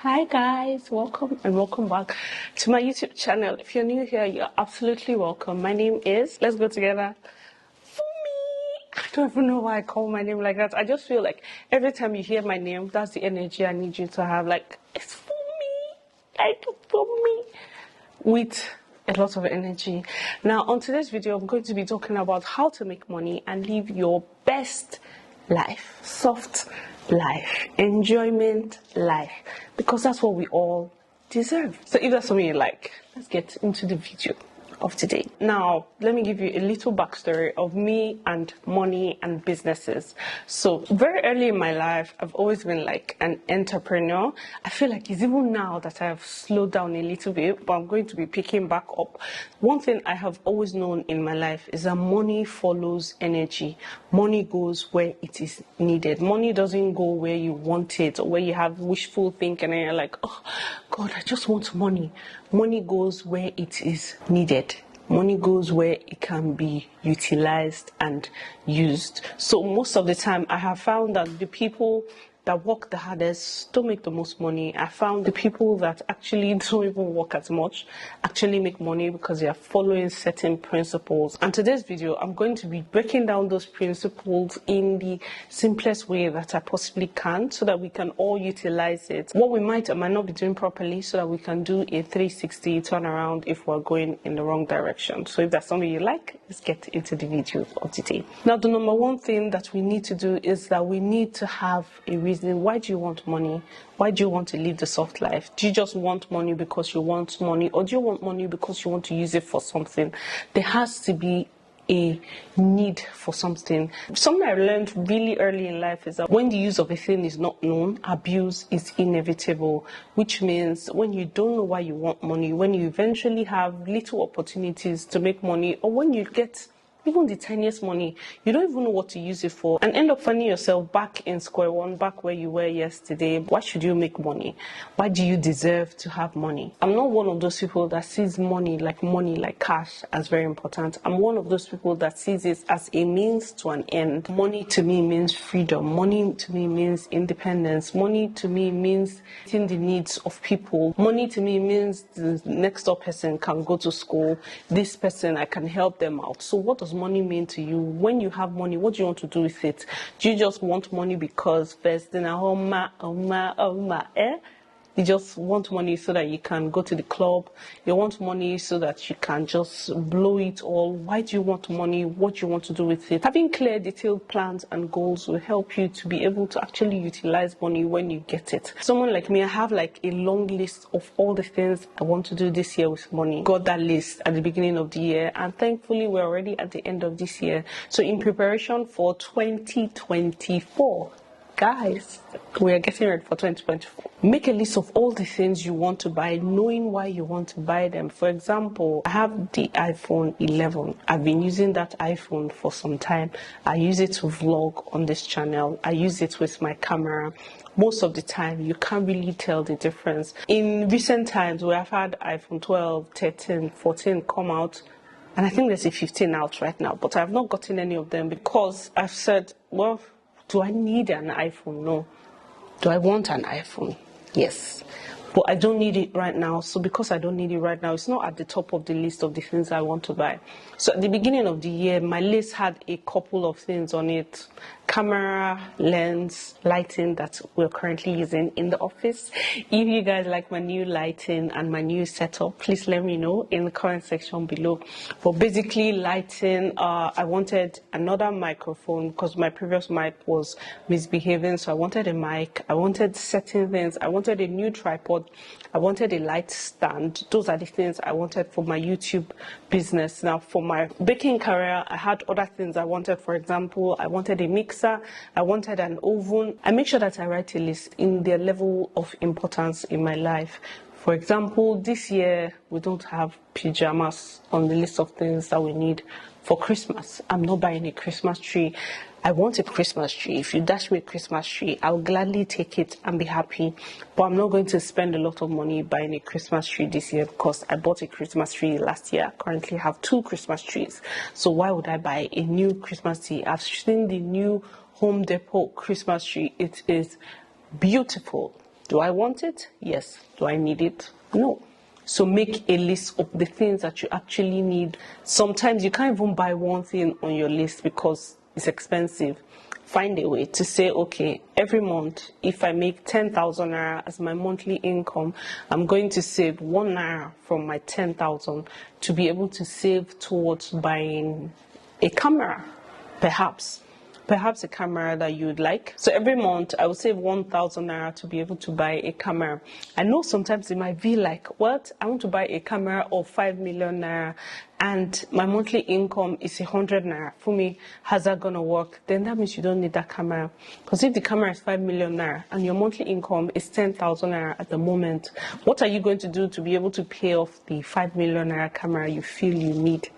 Hi guys, welcome and welcome back to my YouTube channel. If you're new here, you're absolutely welcome. My name is, let's go together, Fummeee. I don't even know why I call my name like that. I just feel like every time you hear my name, that's the energy I need you to have. Like, it's Fummeee, like Fummeee, with a lot of energy. Now, on today's video, I'm going to be talking about how to make money and live your best life, soft life, enjoyment life, because that's what we all deserve. So if that's something you like, let's get into the video of today. Now, let me give you a little backstory of me and money and businesses. So very early in my life, I've always been like an entrepreneur. I feel like it's even now that I have slowed down a little bit, but I'm going to be picking back up. One thing I have always known in my life is that money follows energy. Money goes where it is needed. Money doesn't go where you want it or where you have wishful thinking and you're like, oh God, I just want money. Money goes where it is needed. Money goes where it can be utilized and used. So most of the time I have found that the people that work the hardest don't make the most money. I found the people that actually don't even work as much actually make money because they are following certain principles. And today's video, I'm going to be breaking down those principles in the simplest way that I possibly can so that we can all utilize it. What we might or might not be doing properly so that we can do a 360 turnaround if we're going in the wrong direction. So if that's something you like, let's get into the video of today. Now, the number one thing that we need to do is that we need to have a reason. Why do you want money? Why do you want to live the soft life? Do you just want money because you want money, or do you want money because you want to use it for something? There has to be a need for something. Something I learned really early in life is that when the use of a thing is not known, abuse is inevitable, which means when you don't know why you want money, when you eventually have little opportunities to make money, or when you get even the tiniest money, you don't even know what to use it for and end up finding yourself back in square one, back where you were yesterday. Why should you make money? Why do you deserve to have money? I'm not one of those people that sees money, like cash, as very important. I'm one of those people that sees it as a means to an end. Money to me means freedom. Money to me means independence. Money to me means meeting the needs of people. Money to me means the next door person can go to school. This person, I can help them out. So what does money mean to you? When you have money, what do you want to do with it? Do you just want money because first in you just want money so that you can go to the club? You want money so that you can just blow it all? Why do you want money? What do you want to do with it? Having clear, detailed plans and goals will help you to be able to actually utilize money when you get it. Someone like me, I have like a long list of all the things I want to do this year with money. Got that list at the beginning of the year, and thankfully we're already at the end of this year. So in preparation for 2024, guys, we are getting ready for 2024. Make a list of all the things you want to buy, knowing why you want to buy them. For example, I have the iPhone 11. I've been using that iPhone for some time. I use it to vlog on this channel. I use it with my camera. Most of the time, you can't really tell the difference. In recent times, we have had iPhone 12, 13, 14 come out. And I think there's a 15 out right now. But I've not gotten any of them because I've said, well, do I need an iPhone? No. Do I want an iPhone? Yes. But I don't need it right now. So because I don't need it right now, it's not at the top of the list of the things I want to buy. So at the beginning of the year, my list had a couple of things on it. Camera, lens, lighting that we're currently using in the office. If you guys like my new lighting and my new setup, please let me know in the comment section below. But basically lighting, I wanted another microphone because my previous mic was misbehaving. So I wanted a mic. I wanted certain things. I wanted a new tripod. I wanted a light stand. Those are the things I wanted for my YouTube business. Now for my baking career, I had other things I wanted. For example, I wanted a mixer. I wanted an oven. I make sure that I write a list in their level of importance in my life. For example, this year we don't have pajamas on the list of things that we need for Christmas. I'm not buying a Christmas tree. I want a Christmas tree. If you dash me a Christmas tree, I'll gladly take it and be happy. But I'm not going to spend a lot of money buying a Christmas tree this year because I bought a Christmas tree last year. I currently have 2 Christmas trees. So why would I buy a new Christmas tree? I've seen the new Home Depot Christmas tree. It is beautiful. Do I want it? Yes. Do I need it? No. So make a list of the things that you actually need. Sometimes you can't even buy one thing on your list because it's expensive. Find a way to say, okay, every month, if I make 10,000 naira as my monthly income, I'm going to save 1 naira from my 10,000 to be able to save towards buying a camera, perhaps a camera that you would like. So every month I will save 1,000 naira to be able to buy a camera. I know sometimes it might be like, what? I want to buy a camera of 5 million naira and my monthly income is 100 naira. For me, how's that gonna work? Then that means you don't need that camera. Because if the camera is 5 million naira and your monthly income is 10,000 naira at the moment, what are you going to do to be able to pay off the 5 million naira camera you feel you need?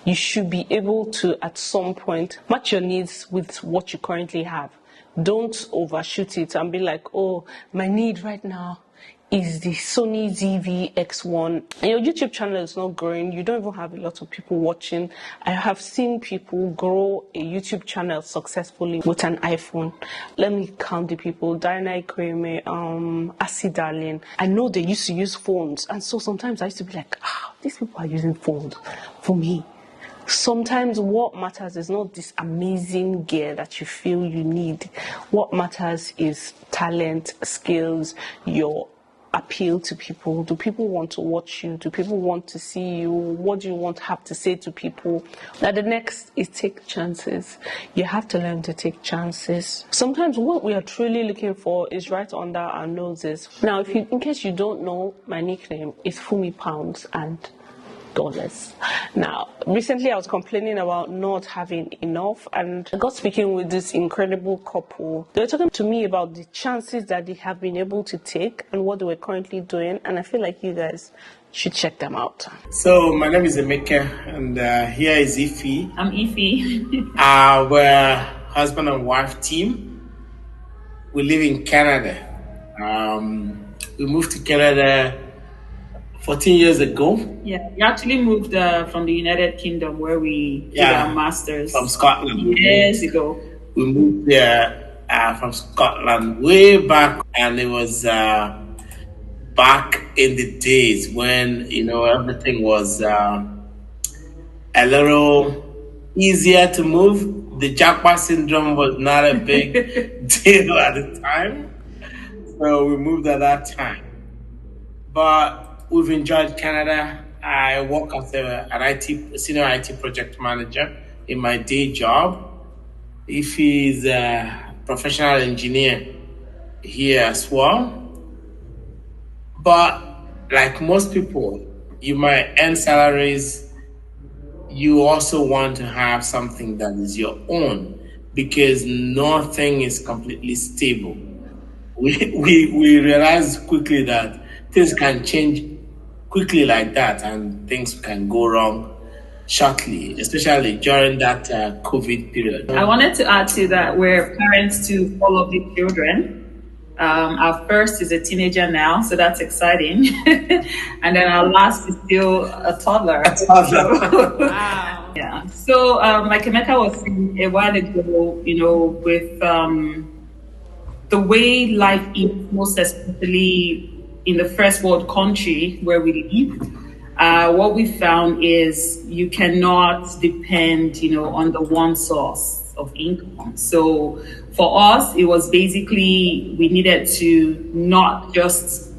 You should be able to, at some point, match your needs with what you currently have. Don't overshoot it and be like, oh, my need right now is the Sony ZV-X1. And your YouTube channel is not growing. You don't even have a lot of people watching. I have seen people grow a YouTube channel successfully with an iPhone. Let me count the people. Diana Ikweme, Asi Darling. I know they used to use phones. And so sometimes I used to be like, these people are using phones for me. Sometimes what matters is not this amazing gear that you feel you need. What matters is talent, skills, your appeal to people. Do people want to watch you? Do people want to see you? What do you have to say to people? Now the next is take chances. You have to learn to take chances. Sometimes what we are truly looking for is right under our noses. Now, in case you don't know, my nickname is Fummeee Pounds and dollars. Now, recently I was complaining about not having enough, and I got speaking with this incredible couple. They were talking to me about the chances that they have been able to take and what they were currently doing, and I feel like you guys should check them out. So my name is Emeka, and here is Ify. I'm Ify. We're husband and wife team. We live in Canada. We moved to Canada 14 years ago. Yeah, we actually moved from the United Kingdom where we did our masters. From Scotland. Years ago. We moved there from Scotland way back, and it was back in the days when everything was a little easier to move. The jackpot syndrome was not a big deal at the time, so we moved at that time. But we've enjoyed Canada. I work as a senior IT project manager in my day job. Ify is a professional engineer here as well. But like most people, you might earn salaries. You also want to have something that is your own because nothing is completely stable. We realized quickly that things can change quickly like that, and things can go wrong shortly, especially during that COVID period. I wanted to add to that, we're parents to all of the children. Our first is a teenager now, so that's exciting. And then our last is still a toddler. Wow. Yeah. So, like Emeka was saying a while ago, with the way life is, most especially in the first world country where we live, what we found is you cannot depend, on the one source of income. So for us, it was basically we needed to not just,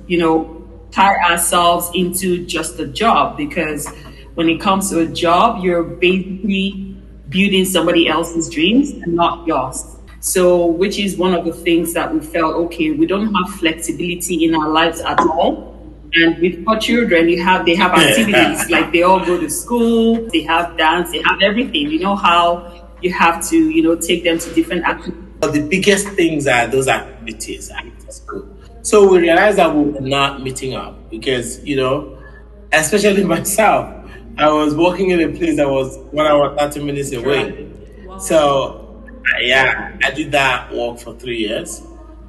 tie ourselves into just a job, because when it comes to a job, you're basically building somebody else's dreams and not yours. So, which is one of the things that we felt, okay, we don't have flexibility in our lives at all. And with our children, they have activities, like they all go to school, they have dance, they have everything. You know how you have to, take them to different activities. The biggest things are those activities after school. So we realized that we were not meeting up because, especially myself, I was working in a place that was 1 hour, 30 minutes away. Wow. So, I did that work for 3 years.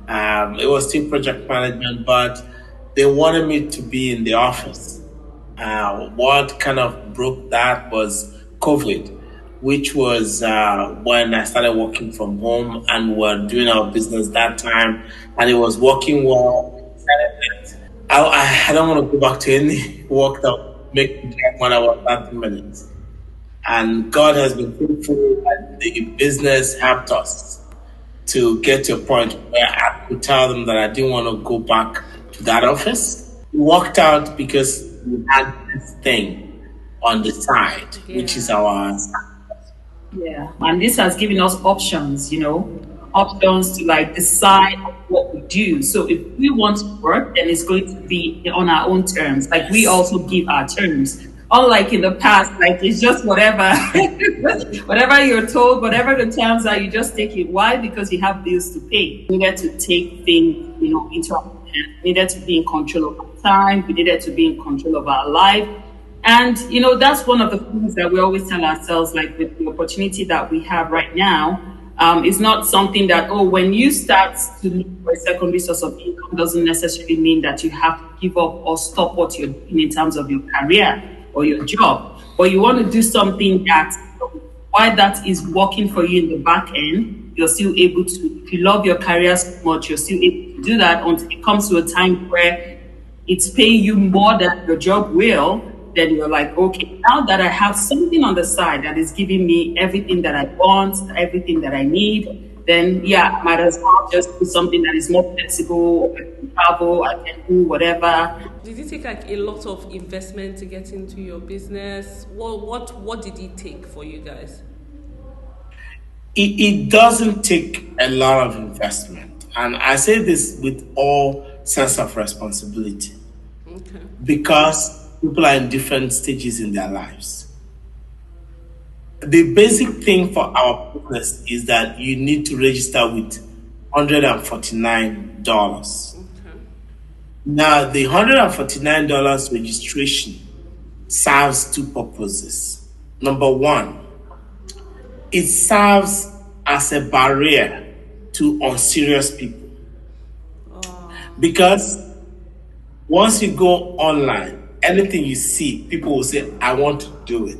It was still project management, but they wanted me to be in the office. What kind of broke that was COVID, which was when I started working from home and we were doing our business that time, and it was working well. I don't want to go back to any work that make me drive 1 hour, 30 minutes. And God has been faithful, and the business helped us to get to a point where I could tell them that I didn't want to go back to that office. We walked out because we had this thing on the side, which is our. Yeah, and this has given us options, options to like decide what we do. So if we want to work, then it's going to be on our own terms. Like we also give our terms. Unlike in the past, like it's just whatever, whatever you're told, whatever the terms are, you just take it. Why? Because you have bills to pay. We needed to take things, into our hands. We needed to be in control of our time. We needed to be in control of our life. And, that's one of the things that we always tell ourselves, like with the opportunity that we have right now, it's not something that, when you start to look for a secondary source of income doesn't necessarily mean that you have to give up or stop what you're doing in terms of your career or your job. But you want to do something that, while that is working for you in the back end, you're still able to, if you love your career so much, you're still able to do that until it comes to a time where it's paying you more than your job will. Then you're like, okay, now that I have something on the side that is giving me everything that I want, everything that I need, then I might as well just do something that is more flexible. I can travel, I can do whatever. Did it take like a lot of investment to get into your business? What did it take for you guys? It doesn't take a lot of investment. And I say this with all sense of responsibility. Okay. Because people are in different stages in their lives. The basic thing for our business is that you need to register with $149. Okay. Now, the $149 registration serves two purposes. Number one, it serves as a barrier to unserious people. Because once you go online, anything you see, people will say, I want to do it.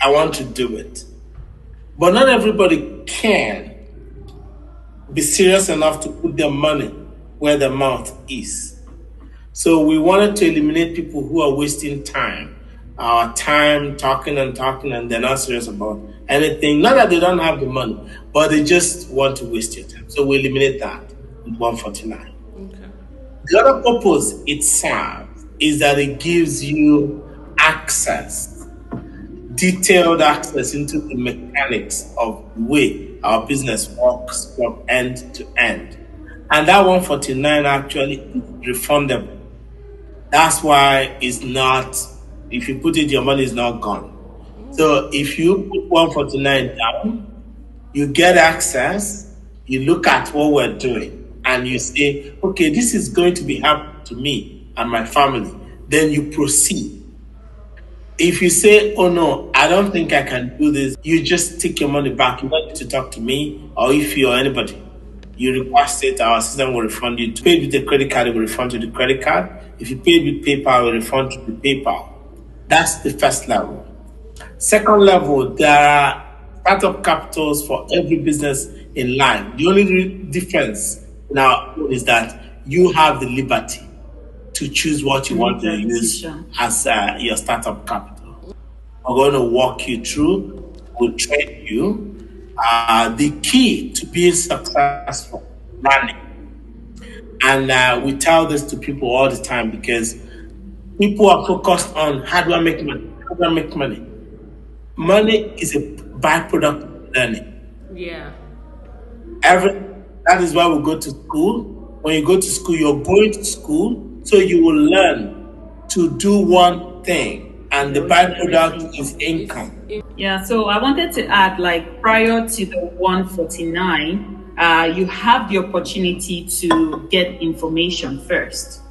I want to do it. But not everybody can be serious enough to put their money where their mouth is. So we wanted to eliminate people who are wasting time. Our time talking and they're not serious about anything. Not that they don't have the money, but they just want to waste your time. So we eliminate that with 149. Okay. The other purpose it serves is that it gives you access, detailed access into the mechanics of the way our business works from end to end. And that 149 actually is refundable. That's why it's not, if you put it, your money is not gone. So if you put 149 down, you get access, you look at what we're doing, and you say, okay, this is going to be helpful to me and my family. Then you proceed. If you say, oh no, I don't think I can do this, you just take your money back. You don't need to talk to me or Ify or anybody. You request it, our system will refund you. If you paid with a credit card, it will refund you the credit card. If you paid with PayPal, it will refund you the PayPal. That's the first level. Second level, there are startup capitals for every business in life. The only difference now is that you have the liberty to choose what you want to use as your startup capital. We're going to walk you through, we'll train you. The key to being successful, money. And we tell this to people all the time because people are focused on how do I make money? How do I make money? Money is a byproduct of learning. Yeah. That is why we go to school. When you go to school, you're going to school so you will learn to do one thing, and the byproduct is income. Yeah, so I wanted to add, like, prior to the 149, you have the opportunity to get information first.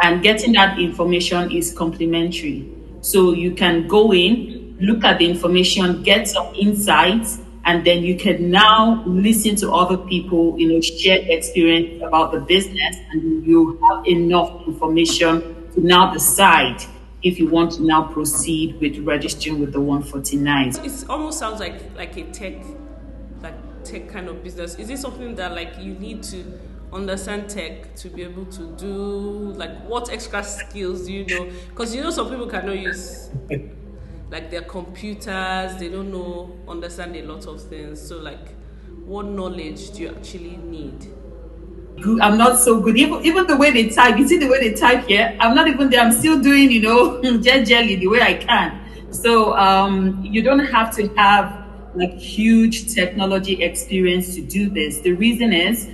And getting that information is complimentary. So you can go in, look at the information, get some insights, and then you can now listen to other people, share experience about the business, and you have enough information to now decide if you want to now proceed with registering with the 149. It almost sounds like a tech kind of business. Is it something that like you need to understand tech to be able to do, like, what extra skills do you know? Because you know some people cannot use like their computers, they don't know, understand a lot of things. So like, what knowledge do you actually need? I'm not so good. Even the way they type, you see the way they type here, I'm not even there. I'm still doing, jelly the way I can. So you don't have to have like huge technology experience to do this. The reason is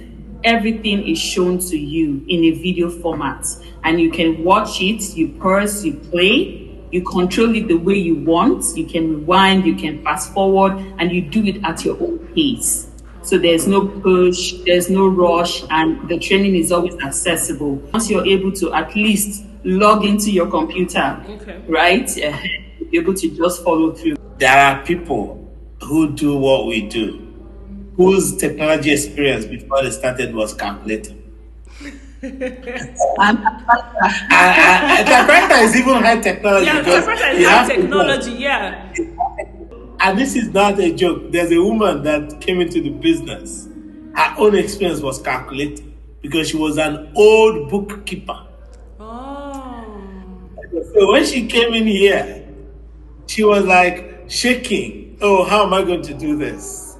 everything is shown to you in a video format, and you can watch it, you pause, you play, you control it the way you want. You can rewind, you can fast forward, and you do it at your own pace. So there's no push, there's no rush, and the training is always accessible. Once you're able to at least log into your computer, right, you'll be able to just follow through. There are people who do what we do, whose technology experience before they started was calculating. And typewriter is even high technology. Yeah, typewriter is high technology, yeah. And this is not a joke. There's a woman that came into the business. Her own experience was calculating because she was an old bookkeeper. Oh. So when she came in here, she was like shaking. Oh, how am I going to do this?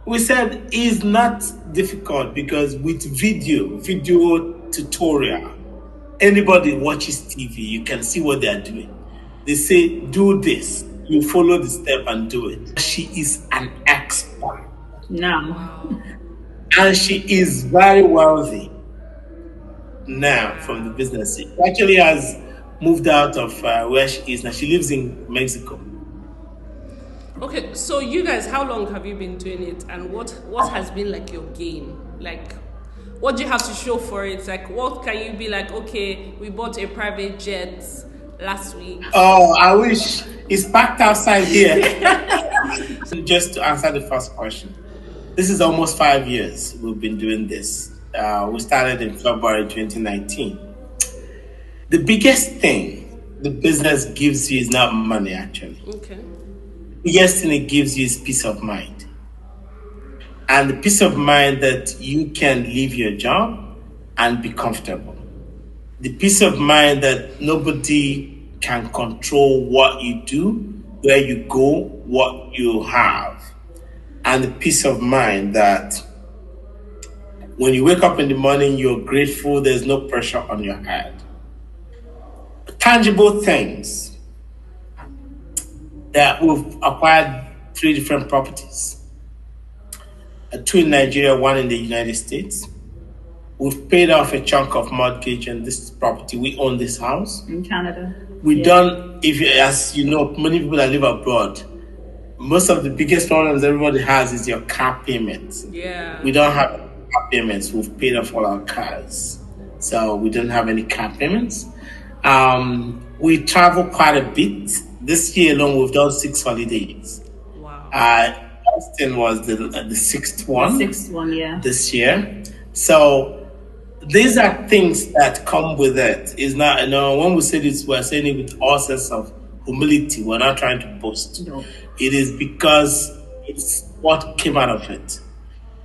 We said it's not difficult because with video tutorial, anybody watches TV, you can see what they are doing. They say, do this. You follow the step and do it. She is an expert. Now. And she is very wealthy now from the business. She actually has moved out of where she is now. She lives in Mexico. Okay, so you guys, how long have you been doing it, and what has been like your gain? Like, what do you have to show for it? Like, what can you be like, okay, we bought a private jet last week. Oh, I wish it's packed outside here. Just to answer the first question, this is almost 5 years we've been doing this. We started in February 2019. The biggest thing the business gives you is not money, actually. Okay. The biggest thing it gives you is peace of mind. And the peace of mind that you can leave your job and be comfortable. The peace of mind that nobody can control what you do, where you go, what you have. And the peace of mind that when you wake up in the morning, you're grateful, there's no pressure on your head. Tangible things that we've acquired 3 different properties. 2 in Nigeria, 1 in the United States. We've paid off a chunk of mortgage on this property. We own this house. In Canada. We don't, as you know, many people that live abroad, most of the biggest problems everybody has is your car payments. Yeah. We don't have car payments. We've paid off all our cars. So we don't have any car payments. We travel quite a bit. This year alone, we've done 6 holidays. Wow. Austin was the 6th one. The 6th one, yeah. This year. So these are things that come with it. It's not, when we say this, we're saying it with all sense of humility. We're not trying to boast. No. It is because it's what came out of it.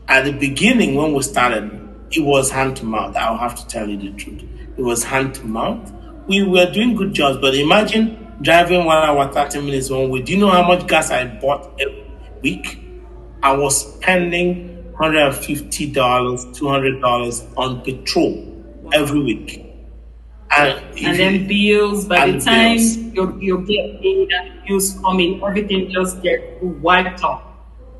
At the beginning, when we started, it was hand to mouth. I'll have to tell you the truth. It was hand to mouth. We were doing good jobs, but imagine driving 1 hour, 30 minutes one way. Do you know how much gas I bought every week? I was spending $150, $200 on petrol every week. And then bills, by the time you get paid and bills coming, everything just gets wiped off.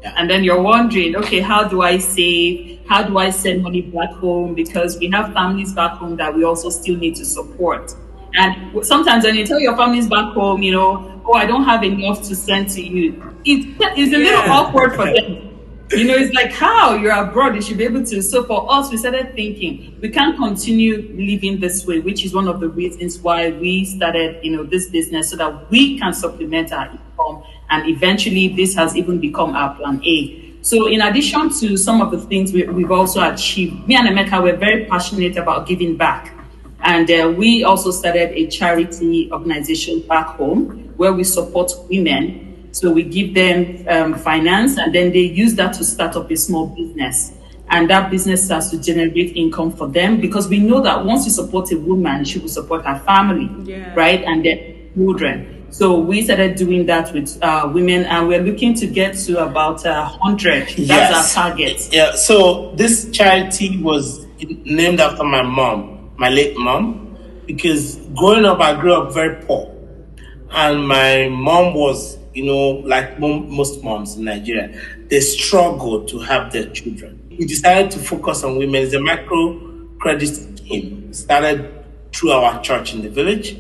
Yeah. And then you're wondering, okay, how do I save? How do I send money back home? Because we have families back home that we also still need to support. And sometimes when you tell your families back home, oh, I don't have enough to send to you, it's a little awkward for them. It's like, how? You're abroad, you should be able to. So for us, we started thinking, we can't continue living this way, which is one of the reasons why we started, this business, so that we can supplement our income. And eventually, this has even become our plan A. So in addition to some of the things we've also achieved, me and Emeka were very passionate about giving back. And we also started a charity organization back home where we support women. So we give them finance, and then they use that to start up a small business. and that business starts to generate income for them, because we know that once you support a woman, she will support her family, right? And then children. So we started doing that with women, and we're looking to get to about 100. That's our target. Yeah. So this charity was named after my mom, my late mom, because growing up, I grew up very poor, and my mom was, like most moms in Nigeria, they struggled to have their children. We decided to focus on women. It's a micro credit scheme started through our church in the village.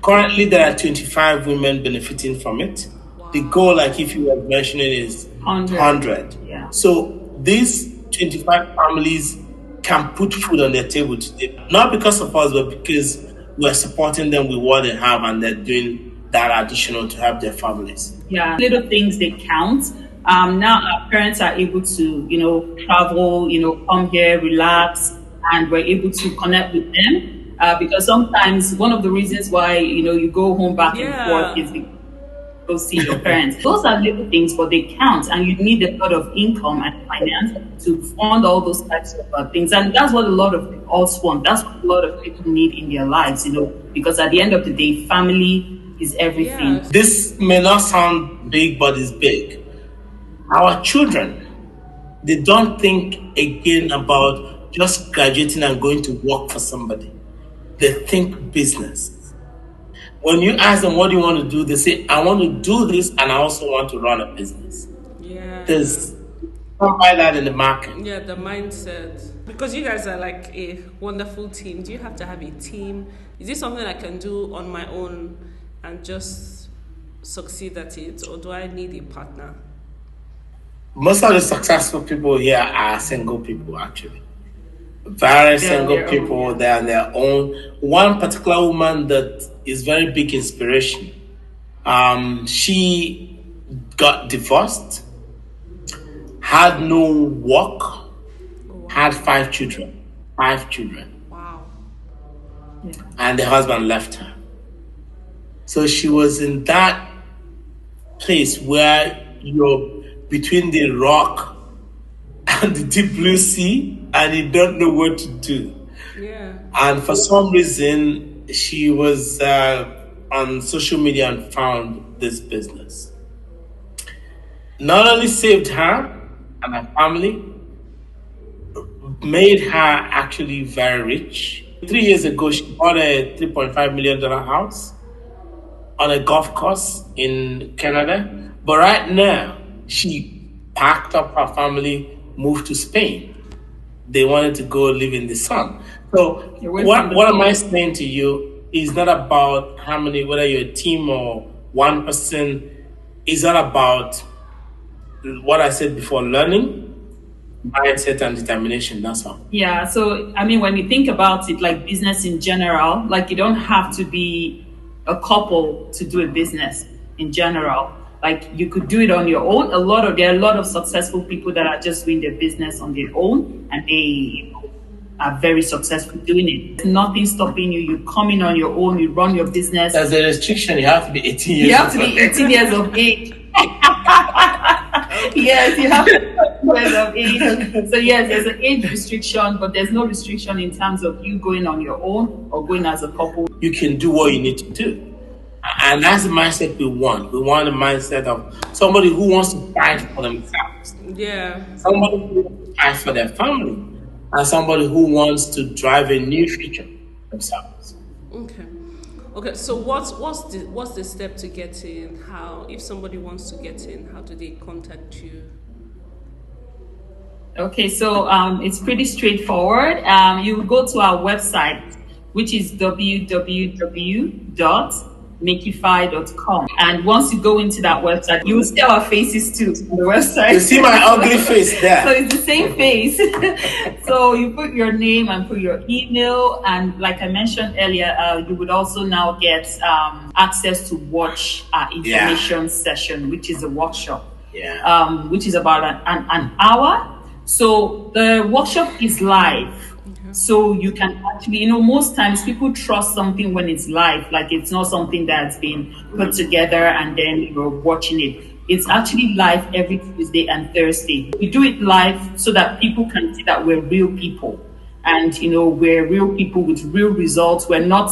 Currently, there are 25 women benefiting from it. Wow. The goal, like if you were mentioning, is 100. Yeah. So these 25 families can put food on their table today, not because of us, but because we're supporting them with what they have, and they're doing that additional to help their families. Yeah, little things, they count. Now our parents are able to, travel, come here, relax, and we're able to connect with them. Because sometimes one of the reasons why, you go home back and forth is because you go see your parents. Those are little things, but they count, and you need a lot of income and finance to fund all those types of things. And that's what a lot of us want. That's what a lot of people need in their lives, because at the end of the day, family is everything. Yeah. This may not sound big, but it's big. Our children, they don't think again about just graduating and going to work for somebody. They think business. When you ask them, what do you want to do? They say, I want to do this, and I also want to run a business. Yeah. There's don't buy that in the market. Yeah, the mindset. Because you guys are like a wonderful team. Do you have to have a team? Is this something I can do on my own and just succeed at it, or do I need a partner? Most of the successful people here are single people, actually. Very single people. They're on their own. One particular woman that is very big inspiration. She got divorced, had no work, had 5 children. 5 children. Wow. Yeah. And the husband left her. So she was in that place where you're between the rock and the deep blue sea, and you don't know what to do. Yeah. And for some reason, she was on social media and found this business. Not only saved her and her family, made her actually very rich. 3 years ago, she bought a $3.5 million house on a golf course in Canada. But right now, she packed up her family, moved to Spain. They wanted to go live in the sun. So what am I saying to you is not about how many, whether you're a team or one person. It's all about what I said before, learning, mindset, and determination. That's all. Yeah. So, when you think about it, like business in general, like you don't have to be a couple to do a business in general. Like you could do it on your own. There are a lot of successful people that are just doing their business on their own, and they are very successful doing it. There's nothing stopping you. You come in on your own, you run your business. There's a restriction. You have to be 18 years old. You have to be 18 years of age. Yes, you have to be 18 years of age. So yes, there's an age restriction, but there's no restriction in terms of you going on your own or going as a couple. You can do what you need to do. And that's the mindset we want. We want a mindset of somebody who wants to fight for themselves. Yeah. Somebody who wants to fight for their family. And somebody who wants to drive a new future themselves. Okay. So what's the step to get in? How, if somebody wants to get in, how do they contact you? Okay, so it's pretty straightforward. You go to our website, which is www.makeify.com. And once you go into that website, you will see our faces too on the website. You see my ugly face there. So it's the same face. So you put your name and put your email. And like I mentioned earlier, you would also now get access to watch our information session, which is a workshop, which is about an hour. So the workshop is live. So you can actually, most times people trust something when it's live, like it's not something that's been put together and then you're watching it. It's actually live every Tuesday and Thursday. We do it live so that people can see that we're real people. And, we're real people with real results. We're not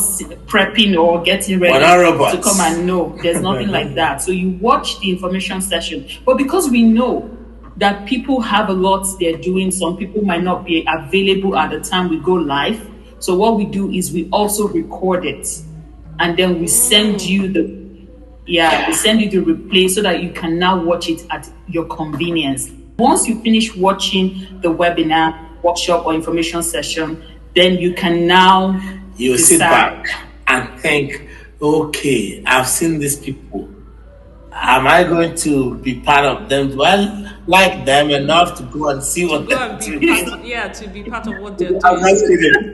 prepping or getting ready to come and know. There's nothing like that. So you watch the information session. But because we know that people have a lot they're doing, some people might not be available at the time we go live. So what we do is we also record it. And then we send you the replay so that you can now watch it at your convenience. Once you finish watching the webinar, workshop, or information session, then you can now sit back and think, okay, I've seen these people. Am I going to be part of them? Do I like them enough to go and see what they're doing? To be part of what they're doing.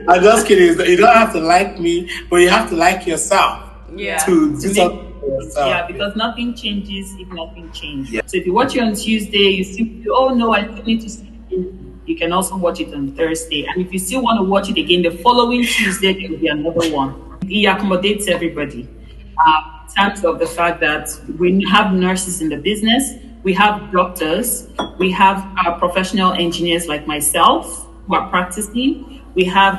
I'm just kidding. You don't have to like me, but you have to like yourself. To do something for yourself. Yeah, because nothing changes if nothing changes. Yeah. So if you watch it on Tuesday, you see, oh no, I still need to see it. You can also watch it on Thursday. And if you still want to watch it again, the following Tuesday, there will be another one. It accommodates everybody. In terms of the fact that we have nurses in the business, we have doctors, we have our professional engineers like myself who are practicing. We have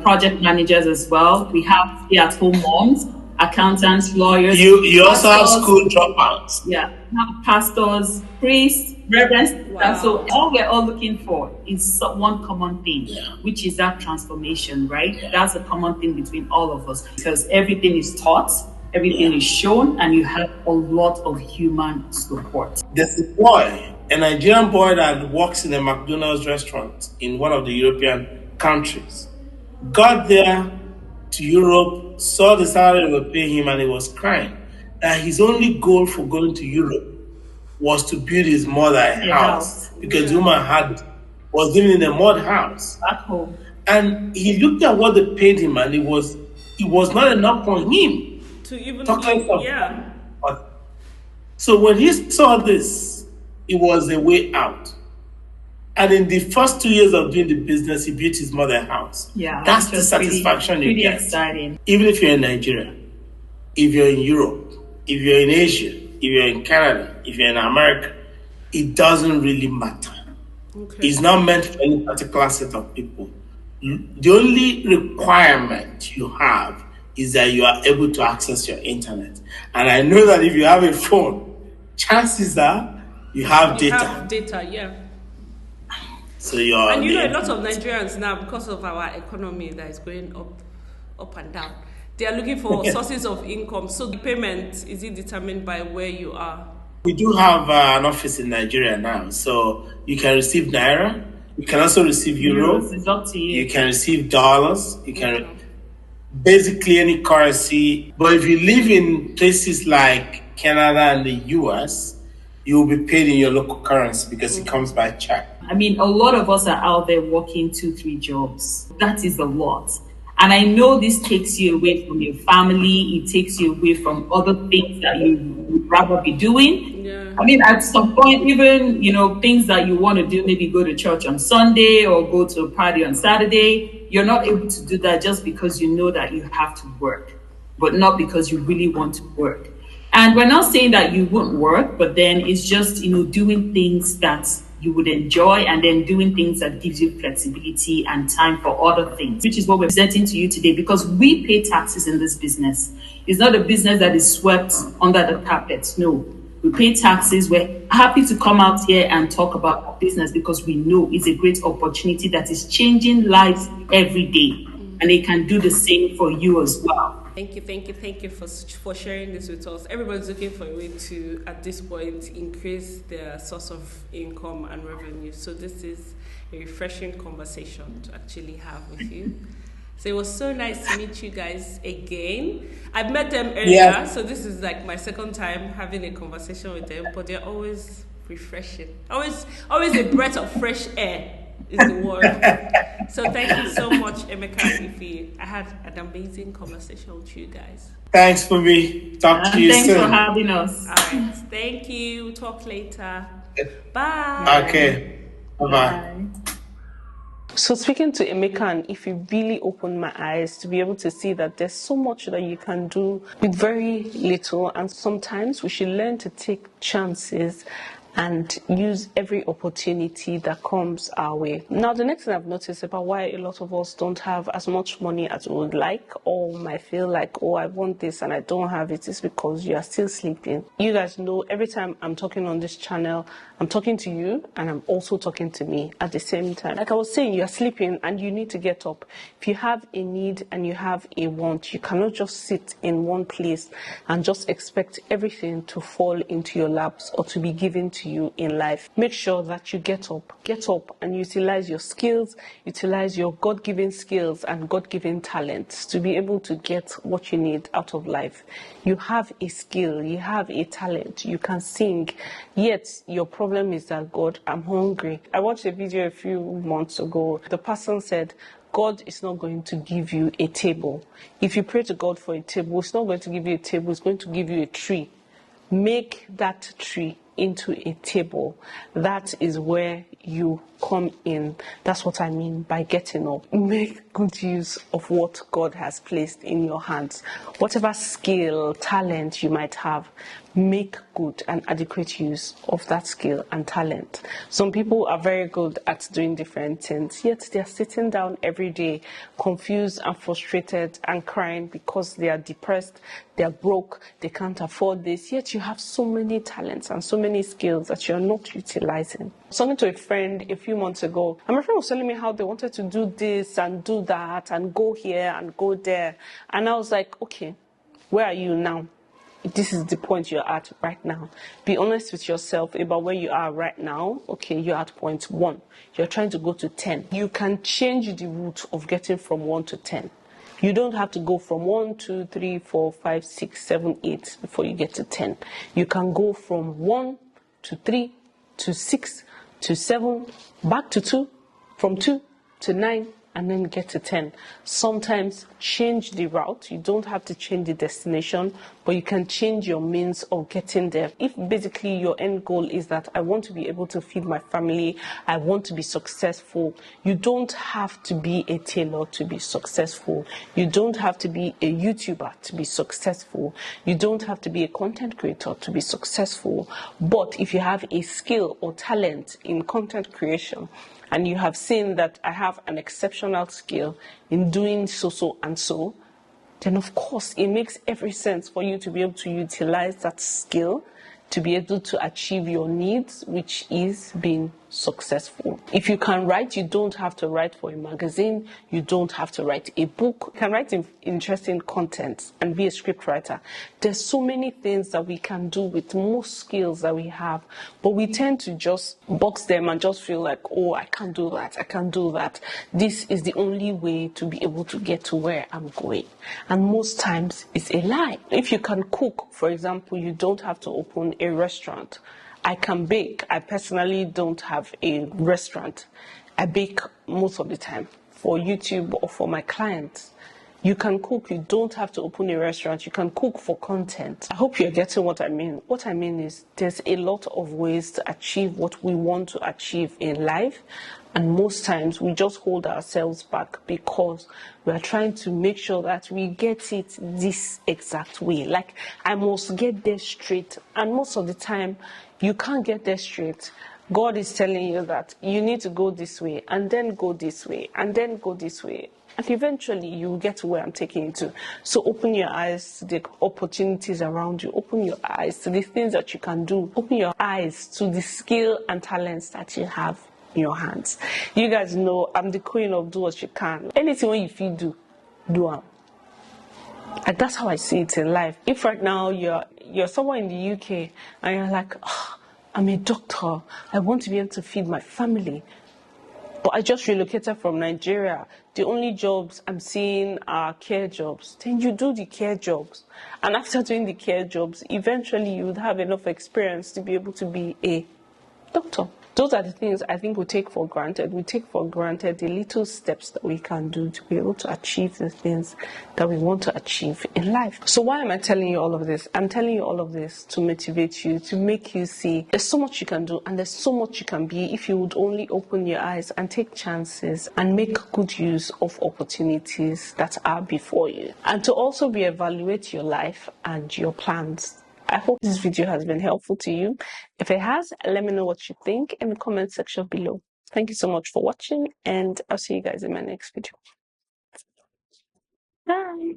project managers as well. We have stay-at-home moms, accountants, lawyers. You also have school dropouts. Yeah, we have pastors, priests, reverends. Wow. And so all we're all looking for is one common thing, which is that transformation, right? Yeah. That's a common thing between all of us because everything is taught, everything is shown, and you have a lot of human support. There's a Nigerian boy that works in a McDonald's restaurant in one of the European countries. Got there to Europe, saw the salary they were paying him, and he was crying that his only goal for going to Europe was to build his mother a house because the woman was living in a mud house at home. And he looked at what they paid him, and it was not enough for him to even So when he saw this, it was a way out. And in the first 2 years of doing the business, he built his mother a house. Yeah, that's the satisfaction you get. Exciting. Even if you're in Nigeria, if you're in Europe, if you're in Asia, if you're in Canada, if you're in America, it doesn't really matter. Okay. It's not meant for any particular set of people. The only requirement you have is that you are able to access your internet. And I know that if you have a phone, chances are you have data. Have data, yeah. So you're. And a lot of Nigerians now, because of our economy that is going up and down, they are looking for sources of income. So the payment, is it determined by where you are? We do have an office in Nigeria now. So you can receive Naira. You can also receive Euro. It's up to you. You can receive dollars. You can basically any currency. But if you live in places like Canada and the US, you will be paid in your local currency because it comes by check. I mean, a lot of us are out there working 2-3 jobs. That is a lot. And I know this takes you away from your family. It takes you away from other things that you would rather be doing. Yeah. I mean, at some point, even, things that you want to do, maybe go to church on Sunday or go to a party on Saturday, you're not able to do that just because you know that you have to work, but not because you really want to work. And we're not saying that you won't work, but then it's just, doing things that you would enjoy and then doing things that gives you flexibility and time for other things, which is what we're presenting to you today because we pay taxes in this business. It's not a business that is swept under the carpet. No, we pay taxes. We're happy to come out here and talk about our business because we know it's a great opportunity that is changing lives every day. And they can do the same for you as well. Thank you for sharing this with us. Everybody's looking for a way to, at this point, increase their source of income and revenue. So this is a refreshing conversation to actually have with you. So it was so nice to meet you guys again. I've met them earlier, so this is like my second time having a conversation with them, but they're always refreshing. Always a breath of fresh air is the word. So thank you so much, Emeka Ify. I had an amazing conversation with you guys. Thanks for me. Talk to you soon. Thanks for having us. All right. Thank you. Talk later. Bye. Okay. Bye-bye. Bye. So speaking to Emeka and Ify really opened my eyes to be able to see that there's so much that you can do with very little, and sometimes we should learn to take chances and use every opportunity that comes our way. Now, the next thing I've noticed about why a lot of us don't have as much money as we would like, or might feel like, oh, I want this and I don't have it, is because you are still sleeping. You guys know every time I'm talking on this channel, I'm talking to you and I'm also talking to me at the same time. Like I was saying, you are sleeping and you need to get up. If you have a need and you have a want, you cannot just sit in one place and just expect everything to fall into your laps or to be given to you in life. Make sure that you get up and utilize your skills, utilize your God-given skills and God-given talents to be able to get what you need out of life. You have a skill, you have a talent, you can sing, yet your problem is that, God, I'm hungry. I watched a video a few months ago. The person said, God is not going to give you a table. If you pray to God for a table, it's not going to give you a table, it's going to give you a tree. Make that tree into a table. That is where you come in. That's what I mean by getting up. Make good use of what God has placed in your hands. Whatever skill, talent you might have, make good and adequate use of that skill and talent. Some people are very good at doing different things, yet they are sitting down every day confused and frustrated and crying because they are depressed, they are broke, they can't afford this, yet you have so many talents and so many skills that you're not utilizing. I was talking to a friend a few months ago, and my friend was telling me how they wanted to do this and do that and go here and go there, and I was like, okay, where are you now? This is the point you're at right now. Be honest with yourself about where you are right now. Okay, you're at point 1. You're trying to go to 10. You can change the route of getting from 1 to 10. You don't have to go from 1, 2, 3, 4, 5, 6, 7, 8 before you get to 10. You can go from 1 to 3 to 6 to 7, back to 2, from 2 to 9, and then get to 10. Sometimes change the route. You don't have to change the destination, but you can change your means of getting there. If basically your end goal is that I want to be able to feed my family, I want to be successful, you don't have to be a tailor to be successful. You don't have to be a YouTuber to be successful. You don't have to be a content creator to be successful. But if you have a skill or talent in content creation, and you have seen that I have an exceptional skill in doing so and so, then of course it makes every sense for you to be able to utilize that skill to be able to achieve your needs, which is being successful. If you can write, you don't have to write for a magazine, you don't have to write a book. You can write interesting content and be a script writer. There's so many things that we can do with most skills that we have, but we tend to just box them and just feel like, oh, I can't do that, I can't do that. This is the only way to be able to get to where I'm going. And most times it's a lie. If you can cook, for example, you don't have to open a restaurant. I can bake. I personally don't have a restaurant. I bake most of the time for YouTube or for my clients. You can cook. You don't have to open a restaurant. You can cook for content. I hope you're getting what I mean. What I mean is there's a lot of ways to achieve what we want to achieve in life. And most times we just hold ourselves back because we are trying to make sure that we get it this exact way. Like, I must get there straight. And most of the time, you can't get there straight. God is telling you that you need to go this way, and then go this way, and then go this way. And eventually you will get to where I'm taking you to. So open your eyes to the opportunities around you. Open your eyes to the things that you can do. Open your eyes to the skill and talents that you have in your hands. You guys know I'm the queen of do what you can. Anything when you feel do it. And that's how I see it in life. If right now you're somewhere in the UK and you're like, oh, I'm a doctor, I want to be able to feed my family, but I just relocated from Nigeria, the only jobs I'm seeing are care jobs, then you do the care jobs. And after doing the care jobs, eventually you would have enough experience to be able to be a doctor. Those are the things I think we take for granted. We take for granted the little steps that we can do to be able to achieve the things that we want to achieve in life. So why am I telling you all of this? I'm telling you all of this to motivate you, to make you see there's so much you can do and there's so much you can be if you would only open your eyes and take chances and make good use of opportunities that are before you. And to also reevaluate your life and your plans. I hope this video has been helpful to you. If it has, let me know what you think in the comment section below. Thank you so much for watching, and I'll see you guys in my next video. Bye.